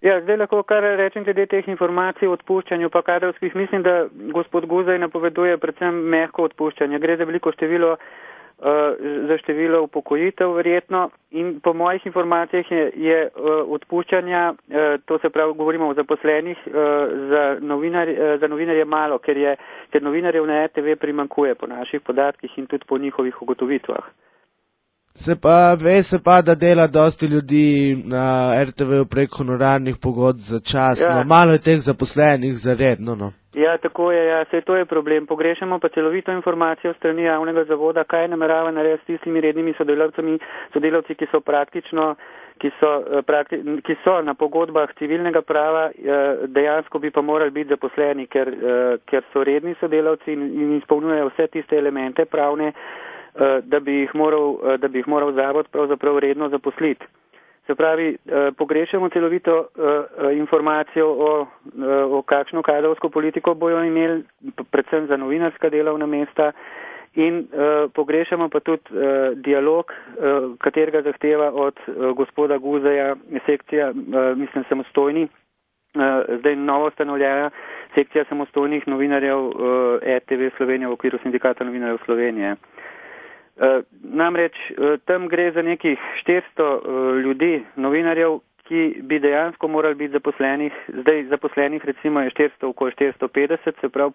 Ja, zdaj lahko kar rečem glede teh informacij o odpuščanju pa kadrovskih. Mislim, da gospod Guzej napoveduje predvsem mehko odpuščanje. Gre za veliko število, za število upokojitev verjetno in po mojih informacijah je odpuščanja, to se pravi, govorimo o zaposlenih, za novinarje malo, ker novinarjev na RTV primanjkuje po naših podatkih in tudi po njihovih ugotovitvah. Se pa, da dela dosti ljudi na RTV prek honorarnih pogodb začasno. Ja. Malo je teh zaposlenih za redno, no. Ja, tako je, ja, saj to je problem. Pogrešamo pa celovito informacijo strani javnega zavoda, kaj namerava narediti s tistimi rednimi sodelavci, ki so na pogodbah civilnega prava, dejansko bi pa morali biti zaposleni, ker so redni sodelavci in izpolnjujejo vse tiste elemente pravne, da bi jih moral zavod pravzaprav redno zaposliti. Se pravi, pogrešamo celovito informacijo o kakšno kadrovsko politiko bojo imeli, predvsem za novinarska delovna mesta in pogrešamo pa tudi dialog, katerega zahteva od gospoda Guzeja sekcija, mislim, samostojni, zdaj novo ustanovljena sekcija samostojnih novinarjev RTV Slovenije v okviru Sindikata novinarjev Slovenije. Namreč tam gre za nekih 400 ljudi, novinarjev, ki bi dejansko morali biti zaposlenih. Zdaj zaposlenih recimo je okoli 450, se pravi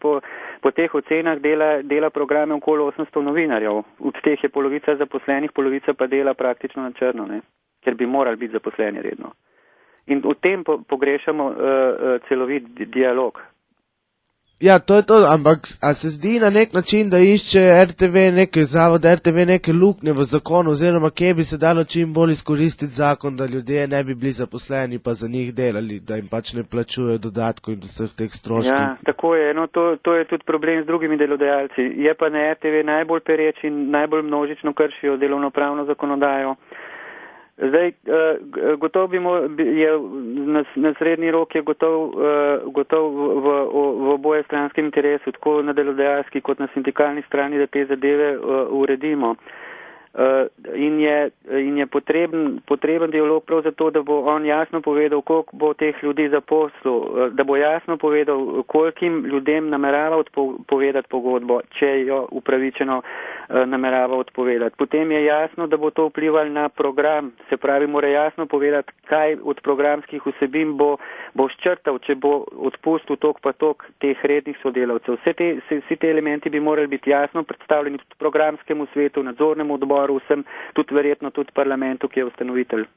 po teh ocenah dela programe okoli 800 novinarjev. Od teh je polovica zaposlenih, polovica pa dela praktično na črno, ne? Ker bi morali biti zaposleni redno. In v tem pogrešamo celovit dialog. Ja, to je to, ampak a se zdi na nek način, da išče zavod RTV neke luknje v zakonu, oziroma kje bi se dalo čim bolj izkoristiti zakon, da ljudje ne bi bili zaposleni pa za njih delali, da jim pač ne plačujejo dodatkov in vseh teh stroškov. Ja, tako je, no to je tudi problem z drugimi delodajalci. Je pa na RTV najbolj pereč in najbolj množično kršijo delovnopravno zakonodajo. Zdaj, gotov je na srednji rok je gotov v oboje stranskem interesu, tako na delodajalski kot na sindikalni strani, da te zadeve uredimo. In je potreben dialog prav zato, da bo on jasno povedal, koliko bo teh ljudi zaposlil, da bo jasno povedal, kolikim ljudem namerava odpovedati pogodbo, če jo upravičeno namerava odpovedati. Potem je jasno, da bo to vplivalo na program, se pravi, mora jasno povedati, kaj od programskih vsebin bo ščrtal, če bo odpustil tok pa tok teh rednih sodelavcev. Vsi te elementi bi morali biti jasno predstavljeni tudi programskemu svetu, nadzornemu odboru, vsem, tudi verjetno tudi parlamentu, ki je ustanovitelj.